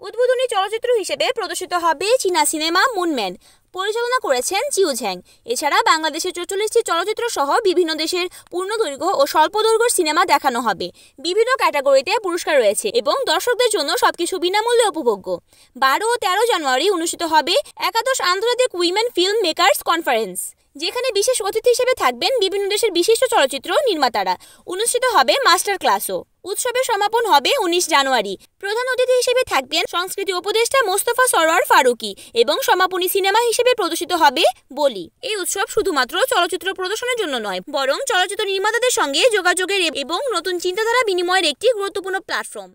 উদ্বোধনী চলচ্চিত্র হিসেবে প্রদর্শিত হবে চীনা সিনেমা মুনম্যান। পরিচালনা করেছেন চিউ ঝ্যাং। এছাড়া বাংলাদেশের 44টি চলচ্চিত্র সহ বিভিন্ন দেশের পূর্ণদৈর্ঘ্য ও স্বল্পদৈর্ঘ্য সিনেমা দেখানো হবে। বিভিন্ন ক্যাটাগরিতে পুরস্কার রয়েছে এবং দর্শকদের জন্য সবকিছু বিনামূল্যে উপভোগ্য। 12 ও 13 জানুয়ারি অনুষ্ঠিত হবে একাদশ আন্তর্জাতিক উইমেন ফিল্ম মেকার্স কনফারেন্স, যেখানে বিশেষ অতিথি হিসেবে থাকবেন বিভিন্ন দেশের বিশিষ্ট চলচ্চিত্র নির্মাতারা। অনুষ্ঠিত হবে মাস্টার ক্লাসও। উৎসবের সমাপন হবে 19 জানুয়ারি। প্রধান অতিথি হিসেবে থাকবেন সংস্কৃতি উপদেষ্টা মোস্তফা সরোয়ার ফারুকী এবং সমাপনী সিনেমা হিসেবে প্রদর্শিত হবে বলি। এই উৎসব শুধুমাত্র চলচ্চিত্র প্রদর্শনের জন্য নয়, বরং চলচ্চিত্র নির্মাতাদের সঙ্গে যোগাযোগের এবং নতুন চিন্তাধারা বিনিময়ের একটি গুরুত্বপূর্ণ প্ল্যাটফর্ম।